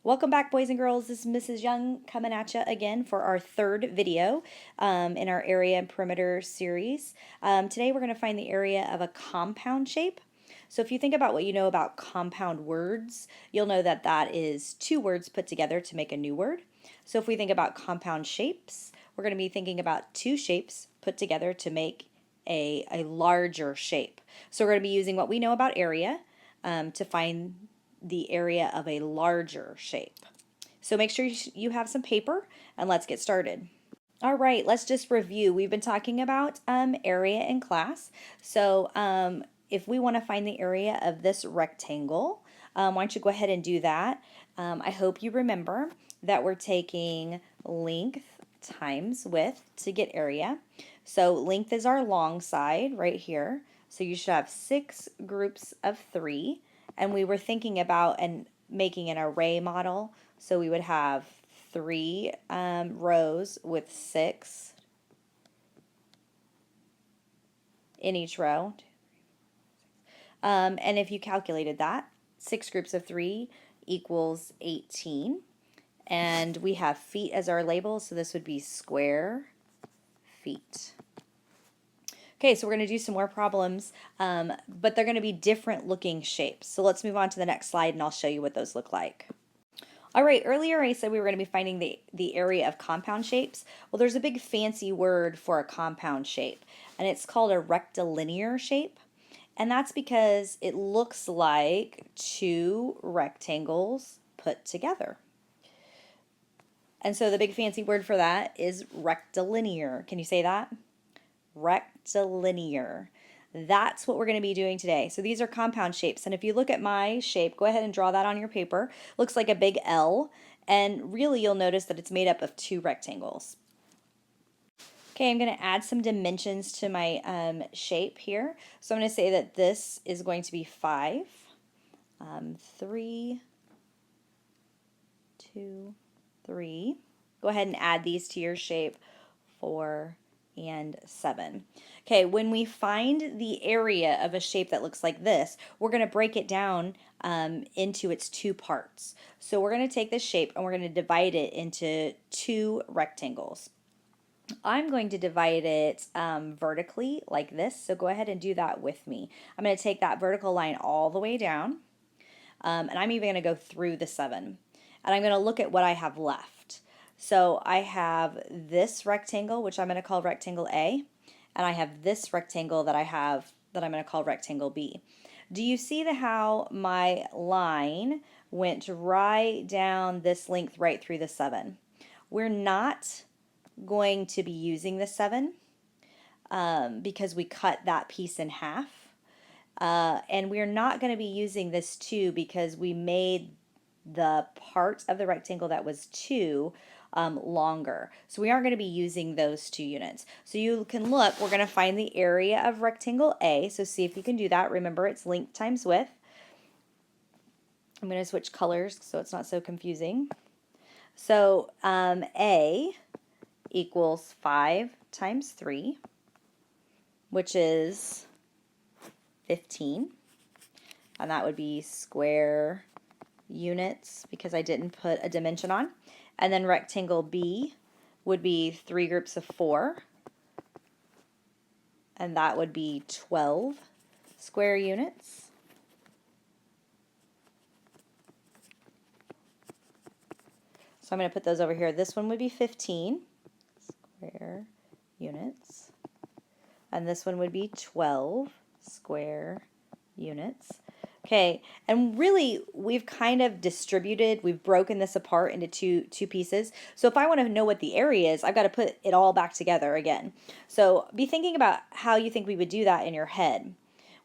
Welcome back, boys and girls. This is Mrs. Young coming at you again for our third video in our area and perimeter series. Today we're going to find the area of a compound shape. So if you think about what you know about compound words, you'll know that that is two words put together to make a new word. So if we think about compound shapes, we're going to be thinking about two shapes put together to make a larger shape. So we're going to be using what we know about area to find the area of a larger shape. So make sure you have some paper and let's get started. All right, let's just review. We've been talking about area in class. So if we want to find the area of this rectangle, why don't you go ahead and do that? I hope you remember that we're taking length times width to get area. So length is our long side right here. So you should have 6 groups of 3. And we were thinking about making an array model. So we would have 3 rows with 6 in each row. And if you calculated that, 6 groups of 3 equals 18. And we have feet as our label, so this would be square feet. Okay, so we're going to do some more problems, but they're going to be different looking shapes. So let's move on to the next slide and I'll show you what those look like. All right, earlier I said we were going to be finding the area of compound shapes. Well, there's a big fancy word for a compound shape, and it's called a rectilinear shape. And that's because it looks like 2 rectangles put together. And so the big fancy word for that is rectilinear. Can you say that? Rectilinear. That's what we're going to be doing today. So these are compound shapes. And if you look at my shape, go ahead and draw that on your paper. Looks like a big L. And really you'll notice that it's made up of 2 rectangles. Okay, I'm going to add some dimensions to my shape here. So I'm going to say that this is going to be 5, 3, 2, 3. Go ahead and add these to your shape, 4, and 7. Okay, when we find the area of a shape that looks like this, we're going to break it down into its 2 parts. So we're going to take this shape and we're going to divide it into 2 rectangles. I'm going to divide it vertically like this, so go ahead and do that with me. I'm going to take that vertical line all the way down, and I'm even going to go through the 7. And I'm going to look at what I have left. So I have this rectangle, which I'm going to call rectangle A, and I have this rectangle that I'm going to call rectangle B. Do you see how my line went right down this length right through the 7? We're not going to be using the 7 because we cut that piece in half. And we're not going to be using this 2 because we made the part of the rectangle that was 2 longer. So we aren't going to be using those 2 units. So you can look, we're going to find the area of rectangle A. So see if you can do that. Remember, it's length times width. I'm going to switch colors so it's not so confusing. So A equals 5 times 3, which is 15. And that would be square units because I didn't put a dimension on. And then rectangle B would be 3 groups of 4, and that would be 12 square units. So I'm going to put those over here. This one would be 15 square units, and this one would be 12 square units. Okay, and really we've kind of we've broken this apart into two pieces. So if I want to know what the area is, I've got to put it all back together again. So be thinking about how you think we would do that in your head.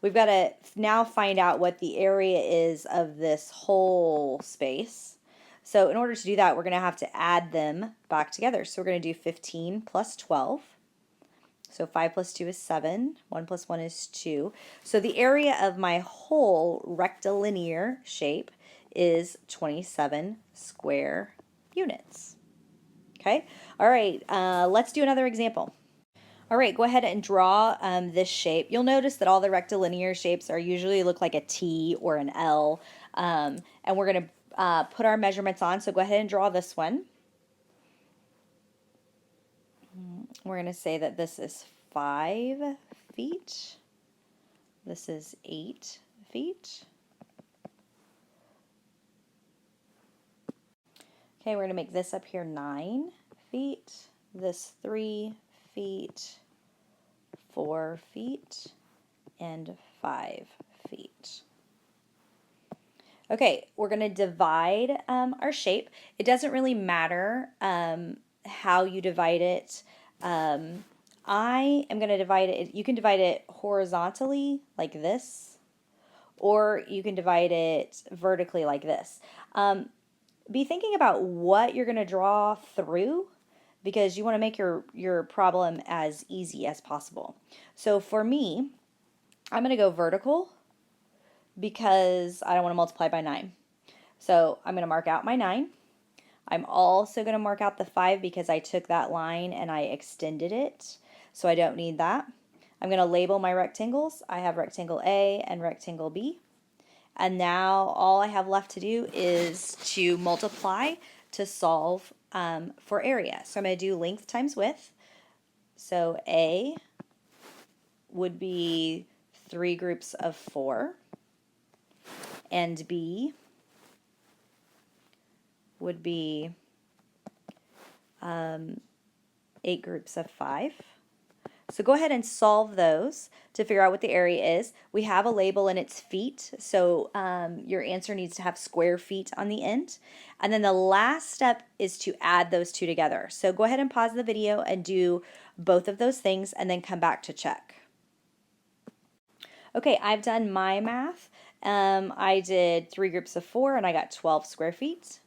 We've got to now find out what the area is of this whole space. So in order to do that, we're going to have to add them back together. So we're going to do 15 plus 12. So 5 plus 2 is 7. 1 plus 1 is 2. So the area of my whole rectilinear shape is 27 square units. Okay? All right, let's do another example. All right, go ahead and draw this shape. You'll notice that all the rectilinear shapes usually look like a T or an L, and we're going to put our measurements on. So go ahead and draw this one. We're going to say that this is 5 feet. This is 8 feet. Okay, we're going to make this up here 9 feet, this 3 feet, 4 feet, and 5 feet. Okay, we're going to divide our shape. It doesn't really matter how you divide it. I am going to divide it, you can divide it horizontally like this, or you can divide it vertically like this. Be thinking about what you're going to draw through, because you want to make your problem as easy as possible. So for me, I'm going to go vertical because I don't want to multiply by 9. So I'm going to mark out my 9. I'm also going to mark out the 5 because I took that line and I extended it. So I don't need that. I'm going to label my rectangles. I have rectangle A and rectangle B. And now all I have left to do is to multiply to solve for area. So I'm going to do length times width. So A would be 3 groups of 4. And B would be 8 groups of 5. So go ahead and solve those to figure out what the area is. We have a label and it's feet, so your answer needs to have square feet on the end. And then the last step is to add those two together. So go ahead and pause the video and do both of those things and then come back to check. Okay, I've done my math. I did 3 groups of 4 and I got 12 square feet.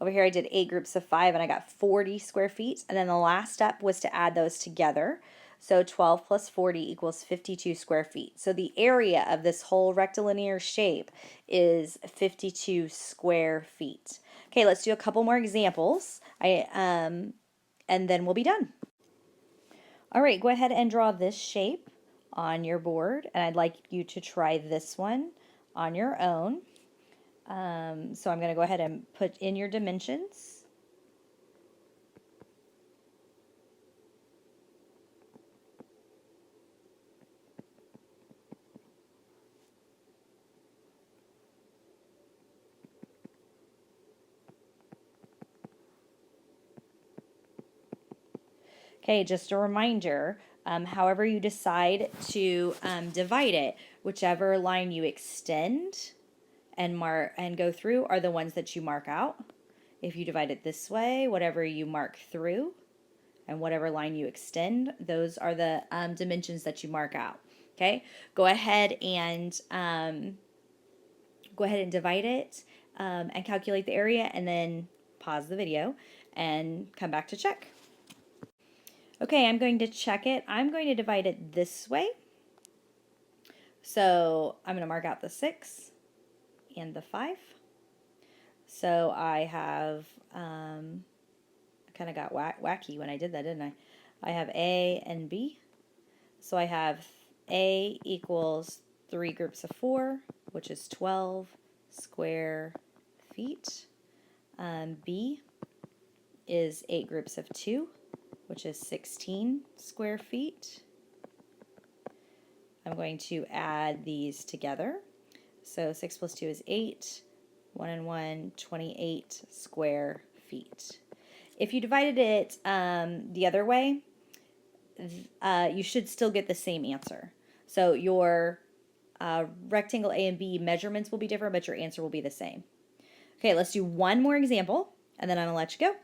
Over here I did 8 groups of 5 and I got 40 square feet. And then the last step was to add those together. So 12 plus 40 equals 52 square feet. So the area of this whole rectilinear shape is 52 square feet. Okay, let's do a couple more examples. And then we'll be done. All right, go ahead and draw this shape on your board. And I'd like you to try this one on your own. So I'm going to go ahead and put in your dimensions. Okay, just a reminder, however you decide to divide it, whichever line you extend and go through are the ones that you mark out. If you divide it this way, whatever you mark through and whatever line you extend, those are the dimensions that you mark out. Okay, go ahead and divide it and calculate the area, and then pause the video and come back to check. Okay, I'm going to check it. I'm going to divide it this way. So I'm going to mark out the 6 and the 5. So I have, I kind of got wacky when I did that, didn't I? I have A and B. So I have A equals 3 groups of 4, which is 12 square feet. B is 8 groups of 2, which is 16 square feet. I'm going to add these together. So 6 plus 2 is 8. 1 and 1, 28 square feet. If you divided it the other way, you should still get the same answer. So your rectangle A and B measurements will be different, but your answer will be the same. Okay, let's do one more example, and then I'm going to let you go.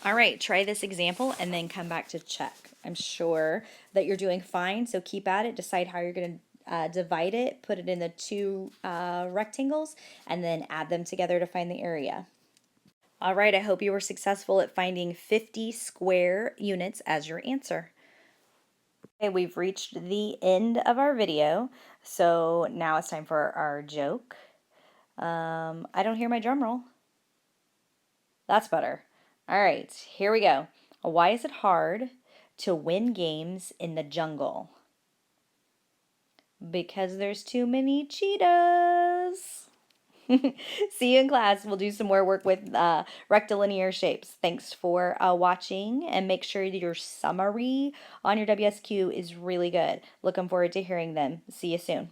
All right, try this example and then come back to check. I'm sure that you're doing fine, so keep at it. Decide how you're going to divide it, put it in the 2 rectangles, and then add them together to find the area. All right, I hope you were successful at finding 50 square units as your answer. Okay, we've reached the end of our video, so now it's time for our joke. I don't hear my drum roll. That's better. All right, here we go. Why is it hard to win games in the jungle? Because there's too many cheetahs. See you in class. We'll do some more work with rectilinear shapes. Thanks for watching, and make sure that your summary on your WSQ is really good. Looking forward to hearing them. See you soon.